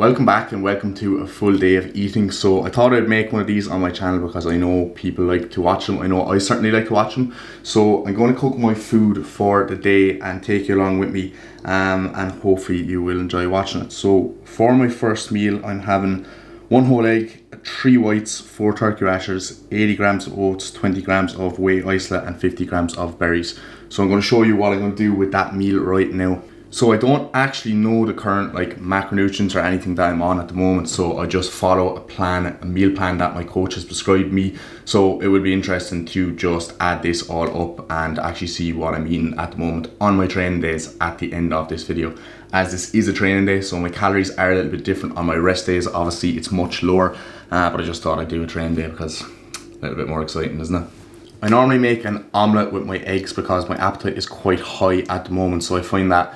Welcome back and welcome to a full day of eating. So I thought I'd make one of these on my channel because I know people like to watch them. I know I certainly like to watch them. So I'm going to cook my food for the day and take you along with me, and hopefully you will enjoy watching it. So for my first meal, I'm having 1 whole egg, 3 whites, 4 turkey rashers, 80 grams of oats, 20 grams of whey isolate and 50 grams of berries. So I'm going to show you what I'm going to do with that meal right now. So I don't actually know the current macronutrients or anything that I'm on at the moment, so I just follow a meal plan that my coach has prescribed me. So it would be interesting to just add this all up and actually see what I'm eating at the moment on my training days at the end of this video. As this is a training day, so my calories are a little bit different. On my rest days, obviously it's much lower, but I just thought I'd do a training day because a little bit more exciting, isn't it? I normally make an omelette with my eggs because my appetite is quite high at the moment, so I find that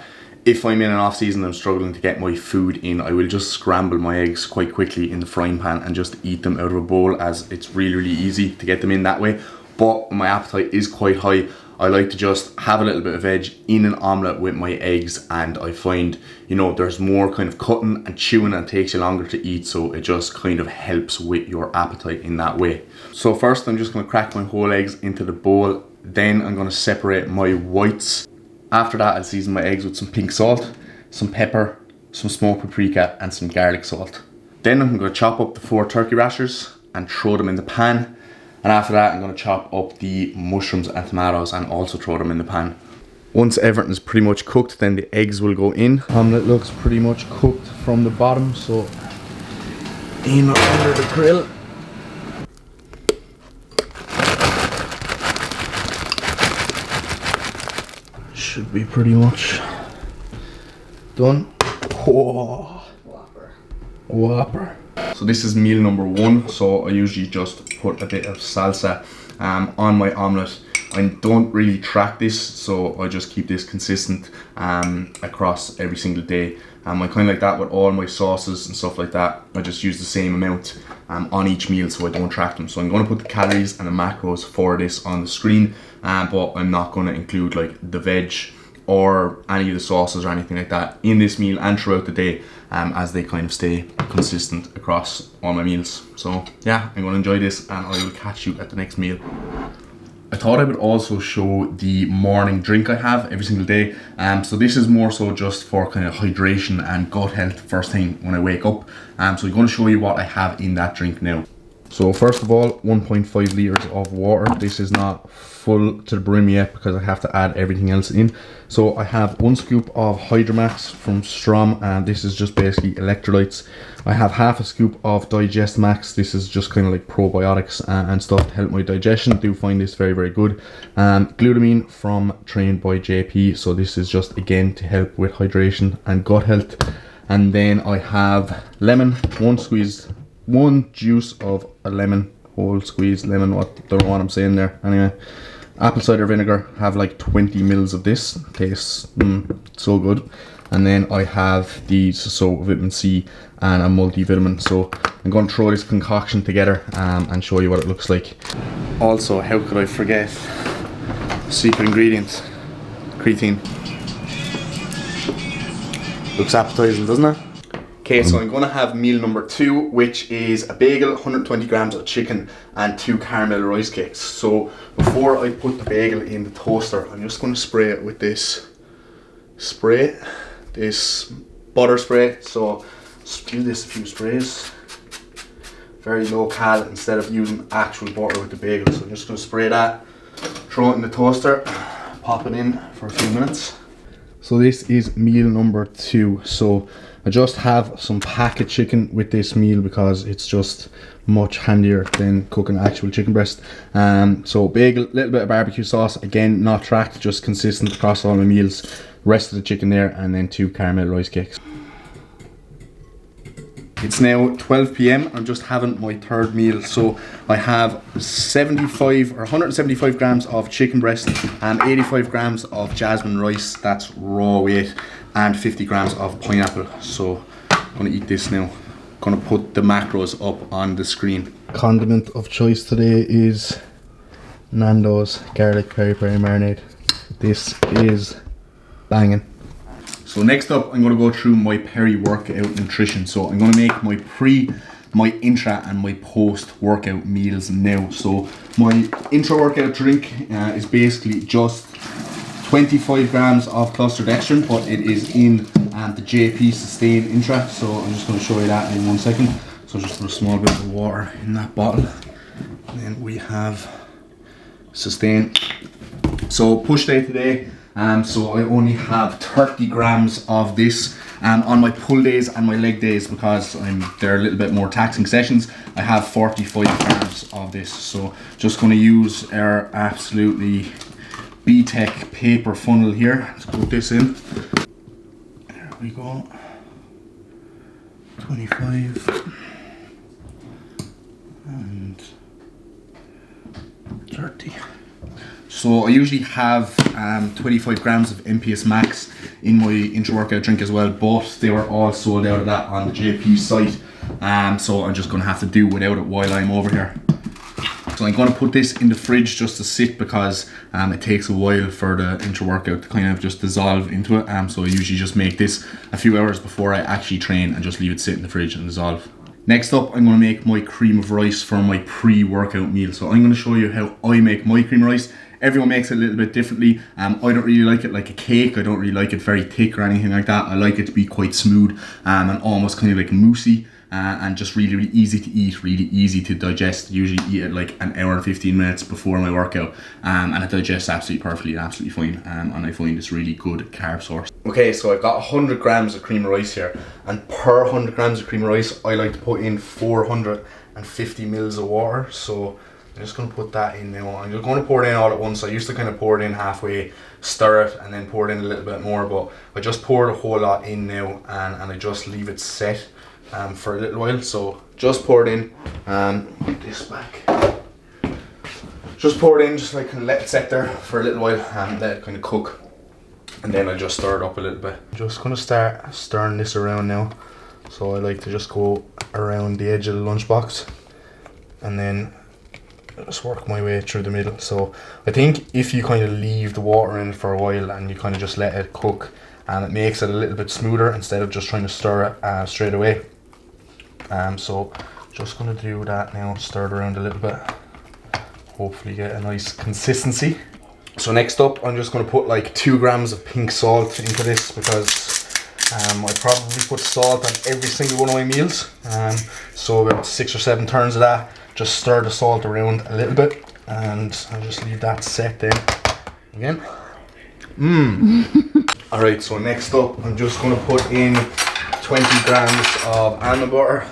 if I'm in an off season and I'm struggling to get my food in, I will just scramble my eggs quite quickly in the frying pan and just eat them out of a bowl, as it's really easy to get them in that way. But my appetite is quite high. I like to just have a little bit of veg in an omelette with my eggs, and I find, you know, there's more kind of cutting and chewing and it takes you longer to eat, so it just kind of helps with your appetite in that way. So first I'm just going to crack my whole eggs into the bowl, then I'm going to separate my whites. After that, I'll season my eggs with some pink salt, some pepper, some smoked paprika and some garlic salt. Then I'm going to chop up the 4 turkey rashers and throw them in the pan. And after that, I'm going to chop up the mushrooms and tomatoes and also throw them in the pan. Once everything's pretty much cooked, then the eggs will go in. Omelette looks pretty much cooked from the bottom, so in under the grill. Should be pretty much done. Oh, whopper. So this is meal number 1. So I usually just put a bit of salsa on my omelette. I don't really track this, so I just keep this consistent across every single day. I kind of like that with all my sauces and stuff like that. I just use the same amount on each meal, so I don't track them. So I'm going to put the calories and the macros for this on the screen, but I'm not going to include like the veg or any of the sauces or anything like that in this meal and throughout the day, as they kind of stay consistent across all my meals. So yeah, I'm going to enjoy this and I will catch you at the next meal. I thought I would also show the morning drink I have every single day. So this is more so just for kind of hydration and gut health first thing when I wake up. So I'm going to show you what I have in that drink now. So first of all, 1.5 litres of water. This is not full to the brim yet because I have to add everything else in. So I have 1 scoop of Hydromax from Strom, and this is just basically electrolytes. I have half a scoop of Digestmax. This is just kind of like probiotics and stuff to help my digestion. I do find this very good. Glutamine from Trained by JP. So this is just again to help with hydration and gut health. And then I have lemon, 1 juice of a lemon, whole squeezed lemon. Don't know what I'm saying there. Anyway, apple cider vinegar, have like 20 mils of this. Tastes so good. And then I have these, so vitamin C and a multivitamin. So I'm going to throw this concoction together and show you what it looks like. Also, how could I forget secret ingredient, creatine. Looks appetizing, doesn't it? Okay, so I'm going to have meal number 2, which is a bagel, 120 grams of chicken and 2 caramel rice cakes. So before I put the bagel in the toaster, I'm just going to spray it with this butter spray. So just do this a few sprays. Very low cal instead of using actual butter with the bagel. So I'm just going to spray that, throw it in the toaster, pop it in for a few minutes. So this is meal number 2. So I just have some packet chicken with this meal because it's just much handier than cooking actual chicken breast. So bagel, little bit of barbecue sauce, again not tracked, just consistent across all my meals. Rest of the chicken there, and then 2 caramel rice cakes. It's now 12 p.m. I'm just having my 3rd meal. So I have 175 grams of chicken breast and 85 grams of jasmine rice, that's raw weight, and 50 grams of pineapple. So I'm going to eat this now. I'm going to put the macros up on the screen. Condiment of choice today is Nando's garlic peri peri marinade. This is banging. So next up, I'm going to go through my peri-workout nutrition. So I'm going to make my my intra and my post-workout meals now. So my intra-workout drink is basically just 25 grams of cluster dextrin, but it is in the JP Sustain Intra. So I'm just going to show you that in 1 second. So just put a small bit of water in that bottle. And then we have Sustain. So push day today. So I only have 30 grams of this on my pull days and my leg days, because they're a little bit more taxing sessions. I have 45 grams of this. So just going to use our absolutely B-Tech paper funnel here. Let's put this in. There we go. 25 and 30. So I usually have 25 grams of MPS Max in my intra-workout drink as well, but they were all sold out of that on the JP site. So I'm just going to have to do without it while I'm over here. So I'm going to put this in the fridge just to sit, because it takes a while for the intra-workout to kind of just dissolve into it. So I usually just make this a few hours before I actually train and just leave it sit in the fridge and dissolve. Next up, I'm going to make my cream of rice for my pre-workout meal. So I'm going to show you how I make my cream of rice. Everyone makes it a little bit differently. I don't really like it like a cake. I don't really like it very thick or anything like that. I like it to be quite smooth and almost kind of like moussey. And just really, really easy to eat, really easy to digest. Usually eat it like an hour and 15 minutes before my workout, and it digests absolutely perfectly and absolutely fine, and I find it's really good carb source. Okay, so I've got 100 grams of cream of rice here, and per 100 grams of cream of rice I like to put in 450 mils of water. So I'm just going to put that in now. I'm just going to pour it in all at once. I used to kind of pour it in halfway, stir it, and then pour it in a little bit more, but I just pour the whole lot in now, and I just leave it set for a little while. So just pour it in, put this back, just pour it in, just like let it set there for a little while and let it kind of cook, and then I just stir it up a little bit. I'm just going to start stirring this around now. So I like to just go around the edge of the lunchbox and then just work my way through the middle. So I think if you kind of leave the water in for a while and you kind of just let it cook, and it makes it a little bit smoother instead of just trying to stir it straight away. So just going to do that now, stir it around a little bit, hopefully get a nice consistency. So next up, I'm just going to put like 2 grams of pink salt into this, because I probably put salt on every single one of my meals. So about 6 or 7 turns of that, just stir the salt around a little bit, and I'll just leave that set then again. Alright, so next up, I'm just going to put in 20 grams of almond butter.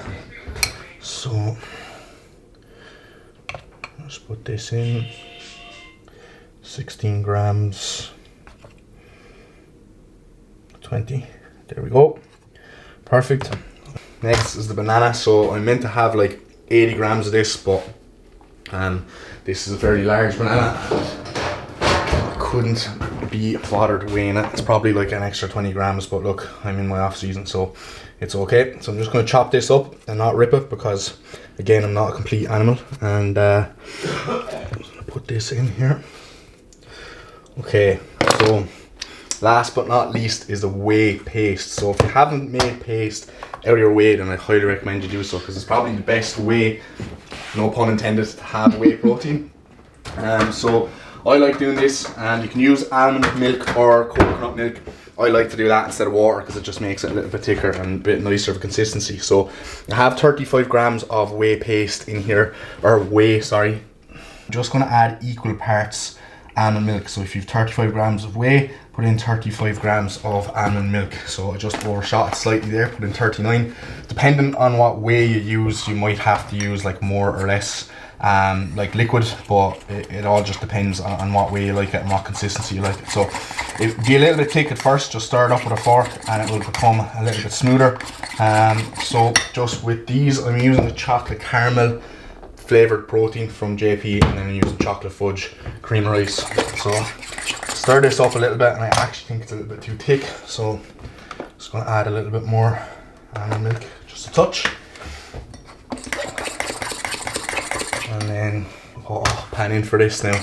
So let's put this in. 16 grams, 20, there we go, perfect. Next is the banana. So I'm meant to have like 80 grams of this, but this is a very large banana. I couldn't be bothered weighing it. It's probably like an extra 20 grams, but look, I'm in my off season, so it's okay. So I'm just going to chop this up and not rip it, because again, I'm not a complete animal. And I'm just going to put this in here. Okay, so last but not least is the whey paste. So if you haven't made paste out of your whey, then I highly recommend you do so, because it's probably the best way, no pun intended, to have whey protein. So I like doing this, and you can use almond milk or coconut milk. I like to do that instead of water, because it just makes it a little bit thicker and a bit nicer of consistency. So I have 35 grams of whey paste in here, or whey, sorry. I'm just going to add equal parts almond milk. So if you've 35 grams of whey, put in 35 grams of almond milk. So I just overshot it slightly there, put in 39. Depending on what whey you use, you might have to use like more or less like liquid, but it all just depends on what way you like it and what consistency you like it. So if be a little bit thick at first, just stir it up with a fork and it will become a little bit smoother. So just with these, I'm using the chocolate caramel flavoured protein from JP, and then I'm using chocolate fudge cream rice. So stir this up a little bit, and I actually think it's a little bit too thick, so just going to add a little bit more almond milk, just a touch. And then pan in for this now,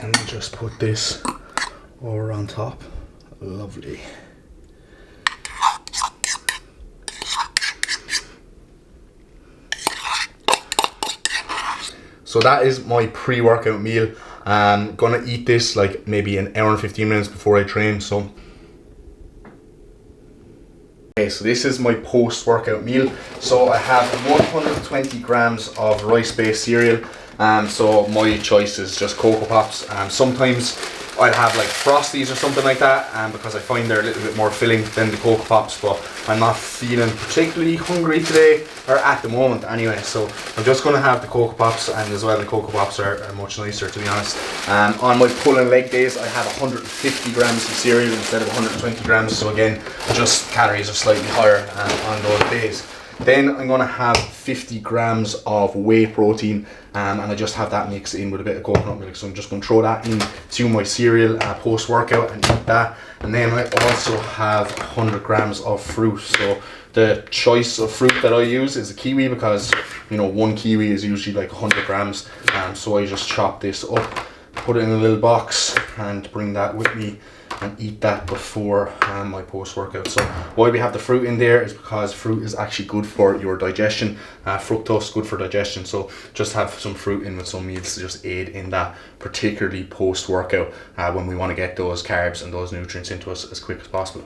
and just put this over on top. Lovely. So that is my pre-workout meal. I'm gonna eat this like maybe an hour and 15 minutes before I train. So okay, so this is my post-workout meal. So I have 120 grams of rice-based cereal. So my choice is just Cocoa Pops. Sometimes I'll have like Frosties or something like that, because I find they're a little bit more filling than the Cocoa Pops, but I'm not feeling particularly hungry today, or at the moment anyway, so I'm just going to have the Cocoa Pops, and as well the Cocoa Pops are much nicer, to be honest. On my pull and leg days I have 150 grams of cereal instead of 120 grams, so again, just calories are slightly higher on those days. Then I'm going to have 50 grams of whey protein, and I just have that mixed in with a bit of coconut milk. So I'm just going to throw that into my cereal post-workout and eat that. And then I also have 100 grams of fruit. So the choice of fruit that I use is a kiwi, because you know, one kiwi is usually like 100 grams. So I just chop this up, put it in a little box, and bring that with me and eat that before my post-workout. So why we have the fruit in there is because fruit is actually good for your digestion. Fructose is good for digestion, so just have some fruit in with some meals to just aid in that, particularly post-workout, when we want to get those carbs and those nutrients into us as quick as possible.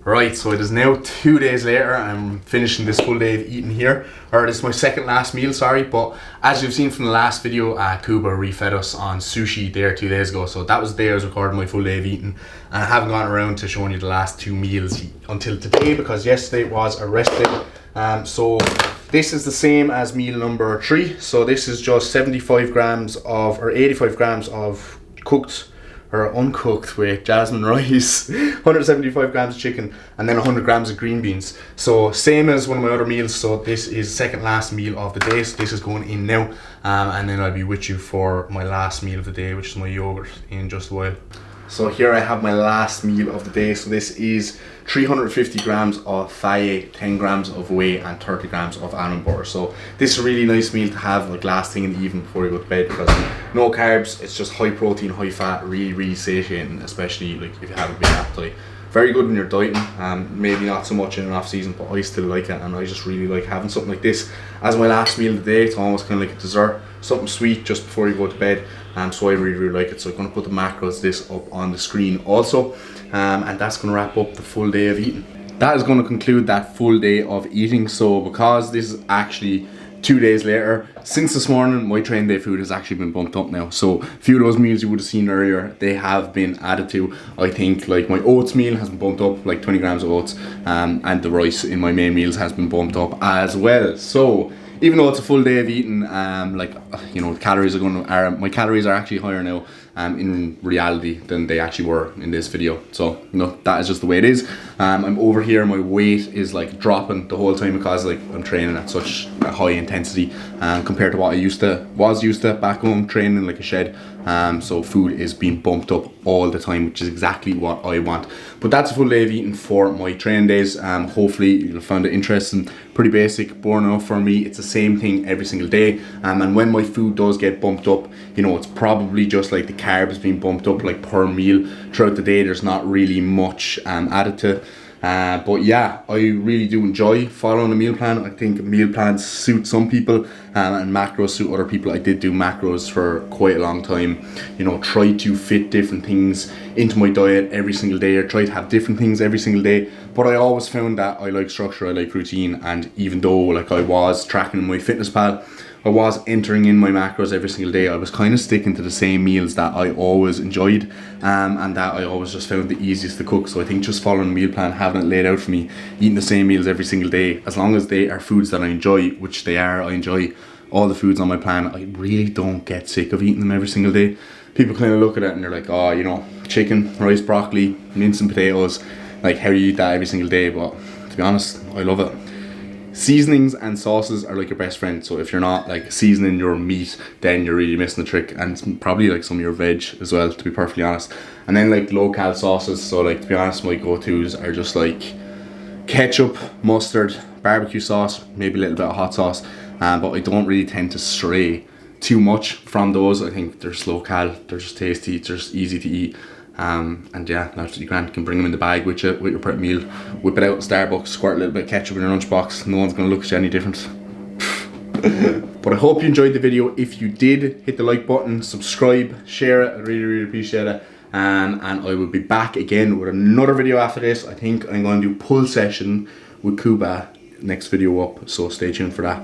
Right, so it is now 2 days later. I'm finishing this full day of eating here, or this is my second last meal, sorry, but as you've seen from the last video, Kuba refed us on sushi there 2 days ago, so that was the day I was recording my full day of eating, and I haven't gotten around to showing you the last two meals until today, because yesterday was a rest day. So this is the same as meal number 3, so this is just 75 grams of, or 85 grams of cooked or uncooked with jasmine rice, 175 grams of chicken, and then 100 grams of green beans. So same as one of my other meals, so this is second last meal of the day, so this is going in now, and then I'll be with you for my last meal of the day, which is my yogurt, in just a while. So here I have my last meal of the day. So this is 350 grams of faye, 10 grams of whey, and 30 grams of almond butter. So this is a really nice meal to have like last thing in the evening before you go to bed, because no carbs, it's just high protein, high fat, really satiating, especially like if you have a big appetite. Very good when you're dieting, maybe not so much in an off season, but I still like it, and I just really like having something like this as my last meal of the day. It's almost kind of like a dessert, something sweet just before you go to bed, so I really like it. So I'm going to put the macros this up on the screen also, and that's going to wrap up the full day of eating. That is going to conclude that full day of eating. So because this is actually 2 days later, since this morning, my train day food has actually been bumped up now. So a few of those meals you would have seen earlier, they have been added to. I think like my oats meal has been bumped up, like 20 grams of oats, and the rice in my main meals has been bumped up as well. So even though it's a full day of eating, like, you know, calories are my calories are actually higher now in reality than they actually were in this video. So you know, that is just the way it is. I'm over here, my weight is like dropping the whole time because like I'm training at such a high intensity compared to what I was used to back home training in like a shed. So food is being bumped up all the time, which is exactly what I want. But that's a full day of eating for my training days. Hopefully you'll find it interesting. Pretty basic, boring enough for me. It's the same thing every single day, and when my food does get bumped up, you know, it's probably just like the carbs being bumped up like per meal throughout the day. There's not really much added to. But yeah, I really do enjoy following a meal plan. I think meal plans suit some people, and macros suit other people. I did do macros for quite a long time. You know, try to fit different things into my diet every single day, or try to have different things every single day. But I always found that I like structure, I like routine, and even though like I was tracking in my MyFitnessPal, I was entering in my macros every single day, I was kind of sticking to the same meals that I always enjoyed, and that I always just found the easiest to cook. So I think just following a meal plan, having it laid out for me, eating the same meals every single day, as long as they are foods that I enjoy, which they are, I enjoy all the foods on my plan. I really don't get sick of eating them every single day. People kind of look at it and they're like, oh, you know, chicken, rice, broccoli, mince and potatoes, like how do you eat that every single day? But to be honest, I love it. Seasonings and sauces are like your best friend, so if you're not like seasoning your meat, then you're really missing the trick, and it's probably like some of your veg as well, to be perfectly honest. And then like low-cal sauces, so like to be honest, my go-tos are just like ketchup, mustard, barbecue sauce, maybe a little bit of hot sauce, but I don't really tend to stray too much from those. I think they're just low-cal, they're just tasty, they're just easy to eat. And yeah, absolutely grand. You can bring them in the bag with you, with your prep meal, whip it out in Starbucks, squirt a little bit of ketchup in your lunchbox. No one's going to look at you any different. But I hope you enjoyed the video. If you did, hit the like button, subscribe, share it. I really appreciate it. And I will be back again with another video after this. I think I'm going to do pull session with Kuba next video up, so stay tuned for that.